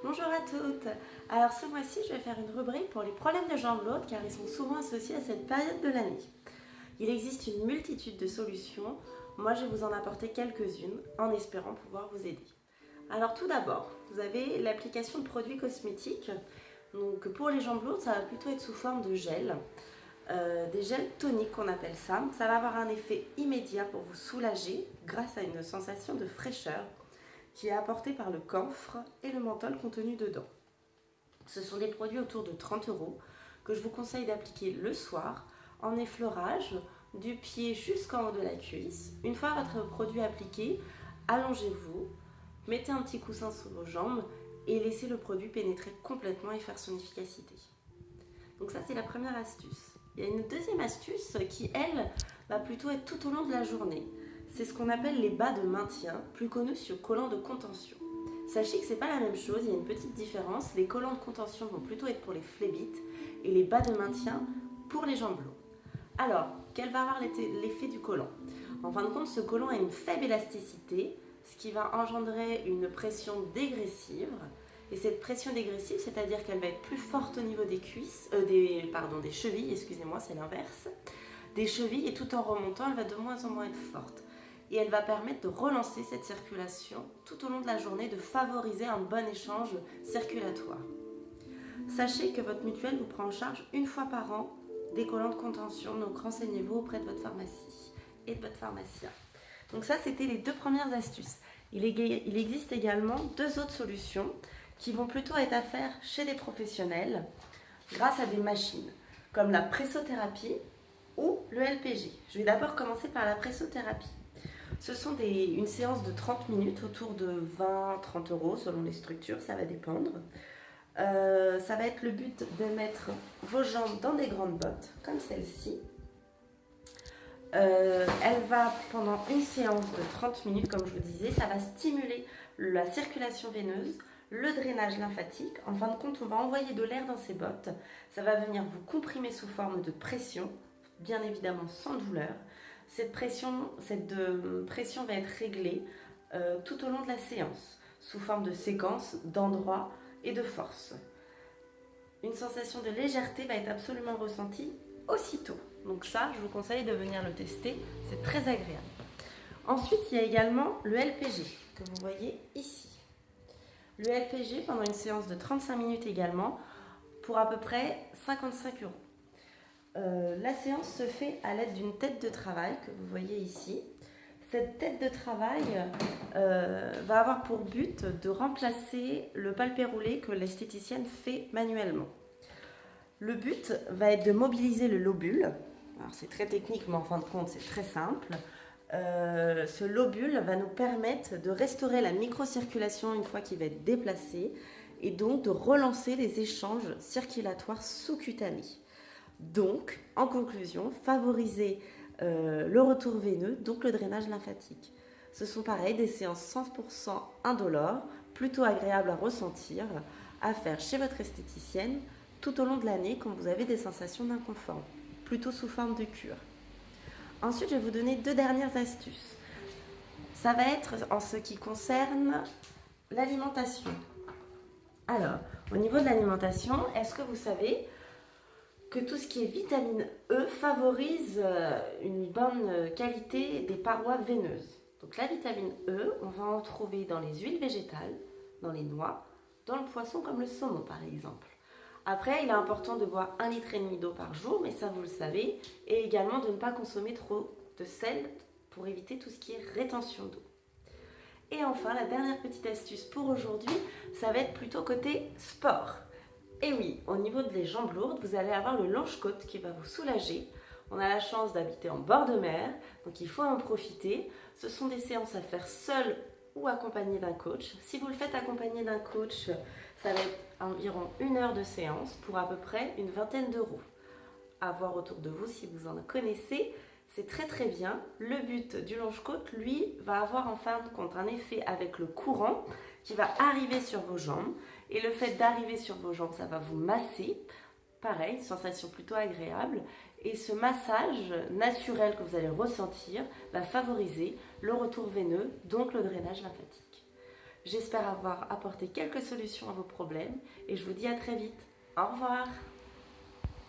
Bonjour à toutes. Alors ce mois-ci, je vais faire une rubrique pour les problèmes de jambes lourdes car ils sont souvent associés à cette période de l'année. Il existe une multitude de solutions. Moi, je vais vous en apporter quelques-unes en espérant pouvoir vous aider. Alors tout d'abord, vous avez l'application de produits cosmétiques. Donc pour les jambes lourdes, ça va plutôt être sous forme de gel. Des gels toniques qu'on appelle ça. Ça va avoir un effet immédiat pour vous soulager grâce à une sensation de fraîcheur qui est apportée par le camphre et le menthol contenu dedans. Ce sont des produits autour de 30 € que je vous conseille d'appliquer le soir en effleurage du pied jusqu'en haut de la cuisse. Une fois votre produit appliqué, allongez-vous, mettez un petit coussin sous vos jambes et laissez le produit pénétrer complètement et faire son efficacité. Donc ça, c'est la première astuce. Il y a une deuxième astuce qui, elle, va plutôt être tout au long de la journée. C'est ce qu'on appelle les bas de maintien, plus connus sur collants de contention. Sachez que ce n'est pas la même chose, il y a une petite différence. Les collants de contention vont plutôt être pour les phlébites et les bas de maintien pour les jambes lourdes. Alors, quel va avoir l'effet du collant? En fin de compte, ce collant a une faible élasticité, ce qui va engendrer une pression dégressive. Et cette pression dégressive, c'est-à-dire qu'elle va être plus forte au niveau des cuisses, des chevilles, excusez-moi, c'est l'inverse. Des chevilles, et tout en remontant, elle va de moins en moins être forte. Et elle va permettre de relancer cette circulation tout au long de la journée, de favoriser un bon échange circulatoire. Sachez que votre mutuelle vous prend en charge une fois par an des collants de contention, donc renseignez-vous auprès de votre pharmacie et de votre pharmacien. Donc ça, c'était les deux premières astuces. Il existe également deux autres solutions qui vont plutôt être à faire chez des professionnels grâce à des machines, comme la pressothérapie ou le LPG. Je vais d'abord commencer par la pressothérapie. Ce sont une séance de 30 minutes autour de 20-30 € selon les structures, ça va dépendre. Ça va être le but de mettre vos jambes dans des grandes bottes, comme celle-ci. Elle va, pendant une séance de 30 minutes, comme je vous disais, ça va stimuler la circulation veineuse, le drainage lymphatique. En fin de compte, on va envoyer de l'air dans ces bottes. Ça va venir vous comprimer sous forme de pression, bien évidemment sans douleur. Cette pression va être réglée tout au long de la séance, sous forme de séquence, d'endroit et de force. Une sensation de légèreté va être absolument ressentie aussitôt. Donc ça, je vous conseille de venir le tester, c'est très agréable. Ensuite, il y a également le LPG, que vous voyez ici. Le LPG, pendant une séance de 35 minutes également, pour à peu près 55 €. La séance se fait à l'aide d'une tête de travail que vous voyez ici. Cette tête de travail va avoir pour but de remplacer le palpé roulé que l'esthéticienne fait manuellement. Le but va être de mobiliser le lobule. Alors c'est très technique, mais en fin de compte c'est très simple. Ce lobule va nous permettre de restaurer la microcirculation une fois qu'il va être déplacé et donc de relancer les échanges circulatoires sous-cutanés. Donc, en conclusion, favoriser le retour veineux, donc le drainage lymphatique. Ce sont pareil des séances 100% indolores, plutôt agréables à ressentir, à faire chez votre esthéticienne tout au long de l'année quand vous avez des sensations d'inconfort, plutôt sous forme de cure. Ensuite, je vais vous donner deux dernières astuces. Ça va être en ce qui concerne l'alimentation. Alors, au niveau de l'alimentation, est-ce que vous savez que tout ce qui est vitamine E favorise une bonne qualité des parois veineuses? Donc la vitamine E, on va en trouver dans les huiles végétales, dans les noix, dans le poisson comme le saumon par exemple. Après, il est important de boire 1,5 litre d'eau par jour, mais ça vous le savez, et également de ne pas consommer trop de sel pour éviter tout ce qui est rétention d'eau. Et enfin, la dernière petite astuce pour aujourd'hui, ça va être plutôt côté sport. Et oui, au niveau des jambes lourdes, vous allez avoir le longe-côte qui va vous soulager. On a la chance d'habiter en bord de mer, donc il faut en profiter. Ce sont des séances à faire seul ou accompagné d'un coach. Si vous le faites accompagné d'un coach, ça va être environ 1 heure de séance pour à peu près une vingtaine €. À voir autour de vous si vous en connaissez, c'est très très bien. Le but du longe-côte, lui, va avoir en fin de compte un effet avec le courant qui va arriver sur vos jambes. Et le fait d'arriver sur vos jambes, ça va vous masser. Pareil, sensation plutôt agréable. Et ce massage naturel que vous allez ressentir va favoriser le retour veineux, donc le drainage lymphatique. J'espère avoir apporté quelques solutions à vos problèmes et je vous dis à très vite. Au revoir!